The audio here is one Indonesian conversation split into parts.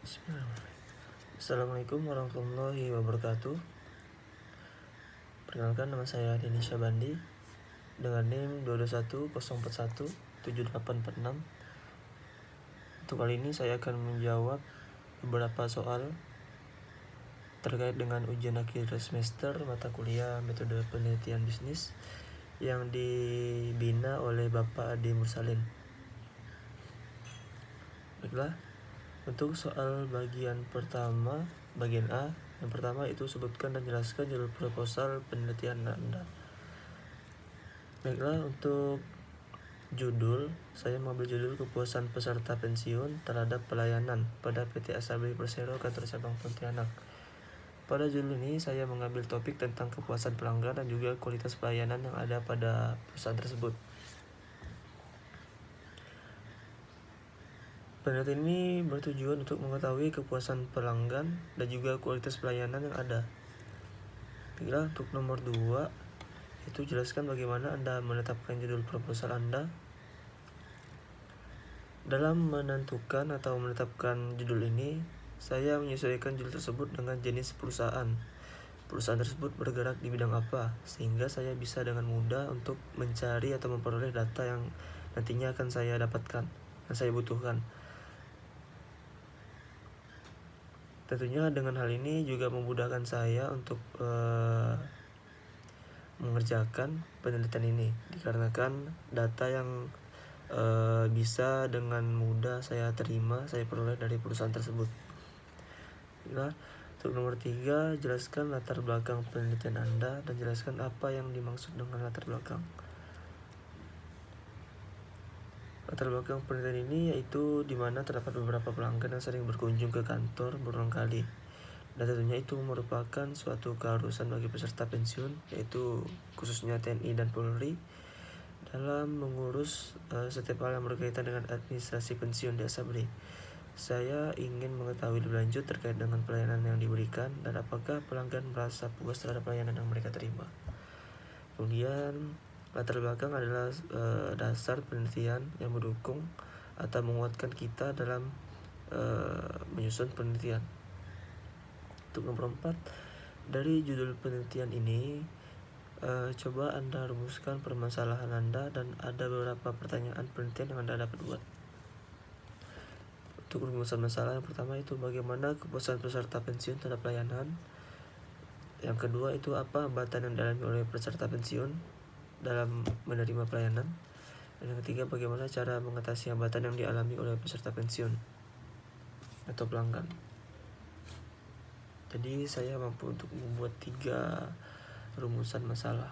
Bismillahirrahmanirrahim. Assalamualaikum warahmatullahi wabarakatuh. Perkenalkan, nama saya Denny Syabandi dengan NIM 22104178846. Untuk kali ini saya akan menjawab beberapa soal terkait dengan ujian akhir semester mata kuliah metode penelitian bisnis yang dibina oleh Bapak Adi Mursalin. Baiklah, untuk soal bagian pertama, bagian A, yang pertama itu sebutkan dan jelaskan judul proposal penelitian Anda. Baiklah, untuk judul, saya mengambil judul kepuasan peserta pensiun terhadap pelayanan pada PT Asabri Persero Kantor Cabang Pontianak. Pada judul ini saya mengambil topik tentang kepuasan pelanggan dan juga kualitas pelayanan yang ada pada perusahaan tersebut. Penelitian ini bertujuan untuk mengetahui kepuasan pelanggan dan juga kualitas pelayanan yang ada. Baiklah, untuk nomor 2 itu jelaskan bagaimana Anda menetapkan judul proposal Anda. Dalam menentukan atau menetapkan judul ini, saya menyesuaikan judul tersebut dengan jenis perusahaan. Perusahaan tersebut bergerak di bidang apa, sehingga saya bisa dengan mudah untuk mencari atau memperoleh data yang nantinya akan saya dapatkan, yang saya butuhkan. Tentunya dengan hal ini juga memudahkan saya untuk mengerjakan penelitian ini, dikarenakan data yang bisa dengan mudah saya terima, saya peroleh dari perusahaan tersebut. Nah, untuk nomor 3, jelaskan latar belakang penelitian Anda dan jelaskan apa yang dimaksud dengan latar belakang. Latar belakang penelitian ini yaitu di mana terdapat beberapa pelanggan yang sering berkunjung ke kantor berulang kali. Dan tentunya itu merupakan suatu keharusan bagi peserta pensiun, yaitu khususnya TNI dan Polri, dalam mengurus setiap hal yang berkaitan dengan administrasi pensiun di Asabri. Saya ingin mengetahui lebih lanjut terkait dengan pelayanan yang diberikan dan apakah pelanggan merasa puas terhadap pelayanan yang mereka terima. Kemudian latar belakang adalah dasar penelitian yang mendukung atau menguatkan kita dalam menyusun penelitian. Untuk nomor 4, dari judul penelitian ini coba Anda rumuskan permasalahan Anda dan ada beberapa pertanyaan penelitian yang Anda dapat buat. Untuk rumusan masalah, yang pertama itu bagaimana kepuasan peserta pensiun terhadap pelayanan. Yang kedua itu apa hambatan yang dialami oleh peserta pensiun dalam menerima pelayanan. Dan yang ketiga, bagaimana cara mengatasi hambatan yang dialami oleh peserta pensiun atau pelanggan. Jadi saya mampu untuk membuat 3 rumusan masalah.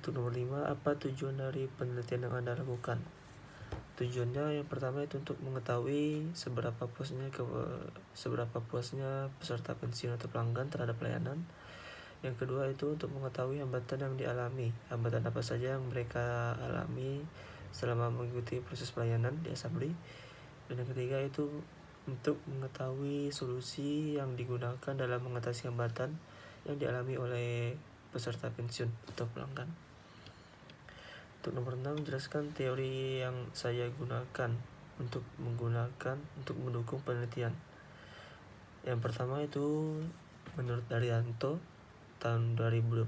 Untuk nomor 5, apa tujuan dari penelitian yang Anda lakukan? Tujuannya yang pertama itu untuk mengetahui seberapa puasnya peserta pensiun atau pelanggan terhadap pelayanan. Yang kedua itu untuk mengetahui hambatan yang dialami, hambatan apa saja yang mereka alami selama mengikuti proses pelayanan di Asabri. Dan yang ketiga itu untuk mengetahui solusi yang digunakan dalam mengatasi hambatan yang dialami oleh peserta pensiun atau pelanggan. Untuk nomor 6, jelaskan teori yang saya gunakan untuk mendukung penelitian. Yang pertama itu menurut Daryanto tahun 2021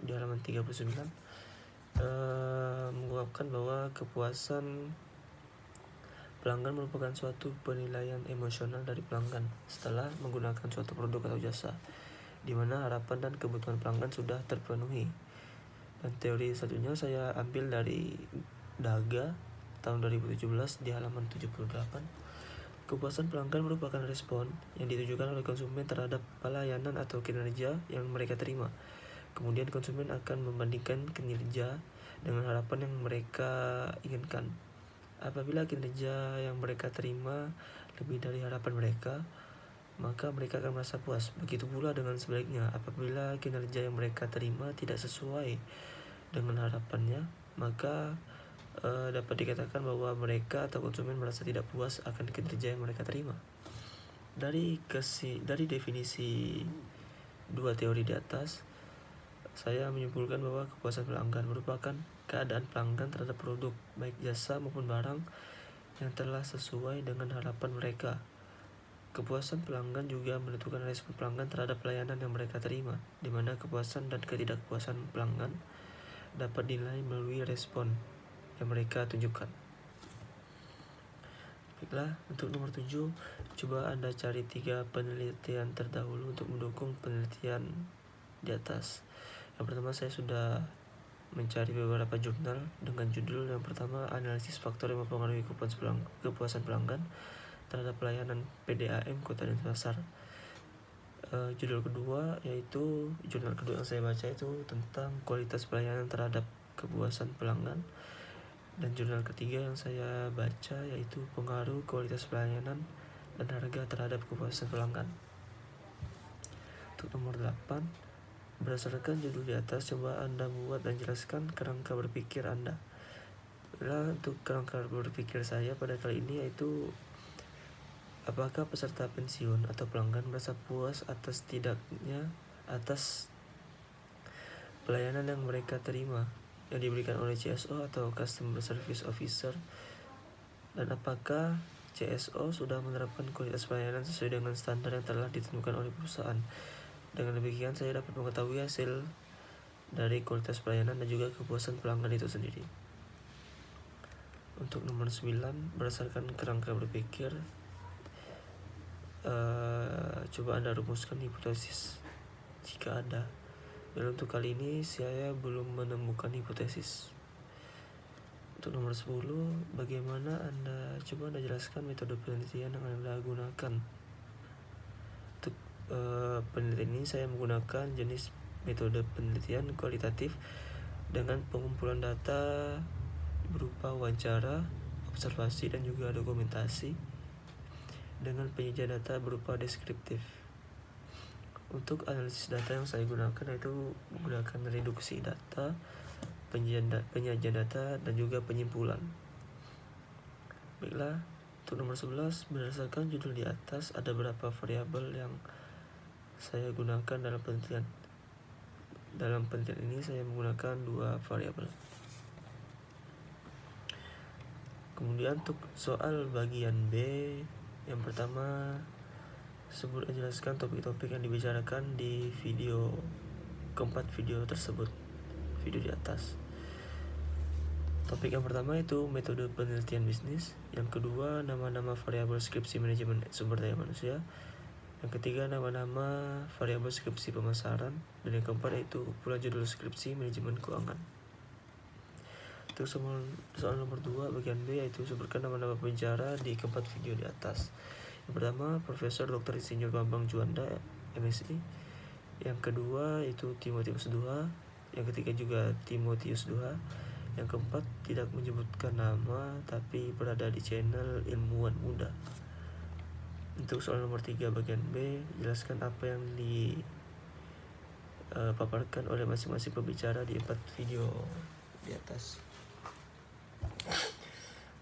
di halaman 39 mengungkapkan bahwa kepuasan pelanggan merupakan suatu penilaian emosional dari pelanggan setelah menggunakan suatu produk atau jasa, di mana harapan dan kebutuhan pelanggan sudah terpenuhi. Dan teori selanjutnya saya ambil dari Daga tahun 2017 di halaman 78. Kepuasan pelanggan merupakan respon yang ditujukan oleh konsumen terhadap pelayanan atau kinerja yang mereka terima. Kemudian konsumen akan membandingkan kinerja dengan harapan yang mereka inginkan. Apabila kinerja yang mereka terima lebih dari harapan mereka, maka mereka akan merasa puas. Begitu pula dengan sebaliknya, apabila kinerja yang mereka terima tidak sesuai dengan harapannya, maka dapat dikatakan bahwa mereka atau konsumen merasa tidak puas akan kinerja yang mereka terima. Dari definisi 2 teori di atas, saya menyimpulkan bahwa kepuasan pelanggan merupakan keadaan pelanggan terhadap produk, baik jasa maupun barang, yang telah sesuai dengan harapan mereka. Kepuasan pelanggan juga menentukan respon pelanggan terhadap pelayanan yang mereka terima, di mana kepuasan dan ketidakpuasan pelanggan dapat dinilai melalui respon yang mereka tunjukkan. Baiklah, untuk nomor 7, coba Anda cari 3 penelitian terdahulu untuk mendukung penelitian di atas. Yang pertama, saya sudah mencari beberapa jurnal dengan judul yang pertama, analisis faktor yang mempengaruhi kepuasan pelanggan terhadap pelayanan PDAM Kota Denpasar. Judul kedua yaitu jurnal kedua yang saya baca itu tentang kualitas pelayanan terhadap kepuasan pelanggan, dan jurnal ketiga yang saya baca yaitu pengaruh kualitas pelayanan dan harga terhadap kepuasan pelanggan. Untuk nomor 8, berdasarkan judul di atas, coba Anda buat dan jelaskan kerangka berpikir Anda. Untuk kerangka berpikir saya pada kali ini yaitu, apakah peserta pensiun atau pelanggan merasa puas atas pelayanan yang mereka terima yang diberikan oleh CSO atau Customer Service Officer, dan apakah CSO sudah menerapkan kualitas pelayanan sesuai dengan standar yang telah ditentukan oleh perusahaan. Dengan demikian saya dapat mengetahui hasil dari kualitas pelayanan dan juga kepuasan pelanggan itu sendiri. Untuk nomor 9, berdasarkan kerangka berpikir, coba Anda rumuskan hipotesis jika ada. Dan untuk kali ini saya belum menemukan hipotesis. Untuk nomor 10, bagaimana Anda jelaskan metode penelitian yang Anda gunakan. Untuk penelitian ini saya menggunakan jenis metode penelitian kualitatif dengan pengumpulan data berupa wawancara, observasi, dan juga dokumentasi, dengan penyajian data berupa deskriptif. Untuk analisis data yang saya gunakan yaitu menggunakan reduksi data, penyajian data, dan juga penyimpulan. Baiklah, untuk nomor 11, berdasarkan judul di atas, ada berapa variabel yang saya gunakan dalam penelitian. Dalam penelitian ini saya menggunakan 2 variabel. Kemudian untuk soal bagian B, yang pertama, sebut dan jelaskan topik-topik yang dibicarakan di keempat video tersebut, video di atas. Topik yang pertama itu metode penelitian bisnis, yang kedua nama-nama variabel skripsi manajemen sumber daya manusia, yang ketiga nama-nama variabel skripsi pemasaran, dan yang keempat yaitu kumpulan judul skripsi manajemen keuangan. Untuk soal nomor 2 bagian B yaitu sebutkan nama-nama pembicara di keempat video di atas. Yang pertama, Profesor Dr. Insinyur Bambang Juanda, MSI. Yang kedua itu Timotius II. Yang ketiga juga Timotius II. Yang keempat tidak menyebutkan nama tapi berada di channel Ilmuwan Muda. Untuk soal nomor 3 bagian B, jelaskan apa yang dipaparkan oleh masing-masing pembicara di 4 video di atas.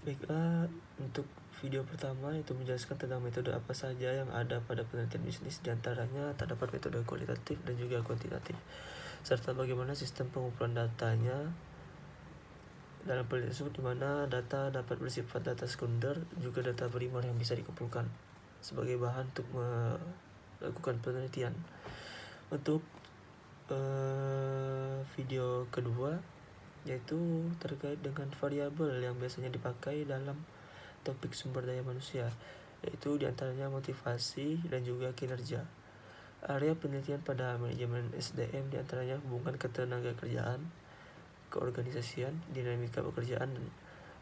Baiklah, untuk video pertama itu menjelaskan tentang metode apa saja yang ada pada penelitian bisnis. Di antaranya terdapat metode kualitatif dan juga kuantitatif, serta bagaimana sistem pengumpulan datanya dalam penelitian tersebut, di mana data dapat bersifat data sekunder juga data primer yang bisa dikumpulkan sebagai bahan untuk melakukan penelitian. Untuk video kedua yaitu terkait dengan variabel yang biasanya dipakai dalam topik sumber daya manusia, yaitu diantaranya motivasi dan juga kinerja. Area penelitian pada manajemen SDM diantaranya hubungan ketenaga kerjaan, keorganisasian, dinamika pekerjaan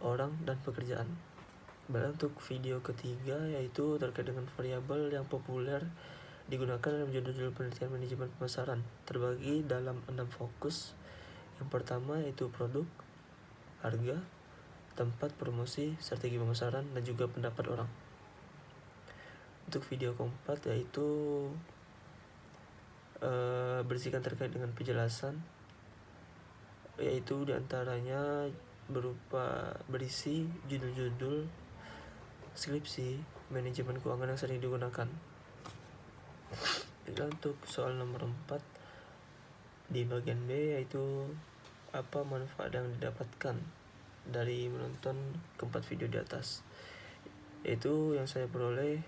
orang dan pekerjaan. Baik, untuk video ketiga yaitu terkait dengan variabel yang populer digunakan dalam judul penelitian manajemen pemasaran, terbagi dalam 6 fokus. Yang pertama yaitu produk, harga, tempat promosi, strategi pemasaran, dan juga pendapat orang. Untuk video keempat yaitu berisikan terkait dengan penjelasan, yaitu diantaranya berisi judul-judul skripsi manajemen keuangan yang sering digunakan. Untuk soal nomor 4 di bagian B yaitu apa manfaat yang didapatkan dari menonton keempat video di atas. Itu yang saya peroleh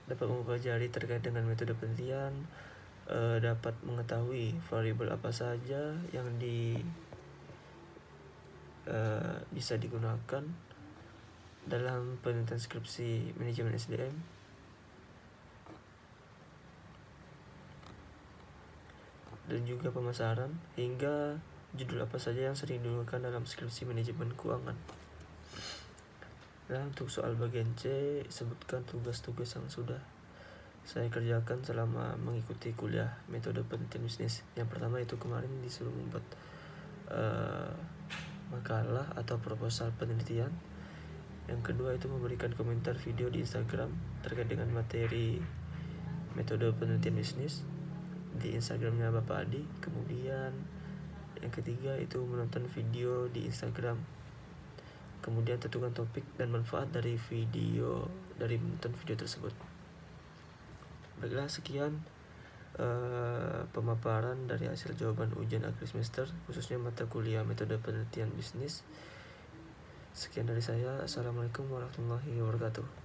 dapat mempelajari terkait dengan metode penelitian, dapat mengetahui variabel apa saja yang bisa digunakan dalam penelitian skripsi manajemen SDM, dan juga pemasaran, hingga judul apa saja yang sering digunakan dalam skripsi manajemen keuangan. Nah, untuk soal bagian C, sebutkan tugas-tugas yang sudah saya kerjakan selama mengikuti kuliah metode penelitian bisnis. Yang pertama itu kemarin disuruh membuat makalah atau proposal penelitian. Yang kedua itu memberikan komentar video di Instagram terkait dengan materi metode penelitian bisnis di Instagramnya Bapak Adi. Kemudian yang ketiga itu menonton video di Instagram. Kemudian tentukan topik dan manfaat dari menonton video tersebut. Baiklah, sekian pemaparan dari hasil jawaban ujian akhir semester, khususnya mata kuliah metode penelitian bisnis. Sekian dari saya. Assalamualaikum warahmatullahi wabarakatuh.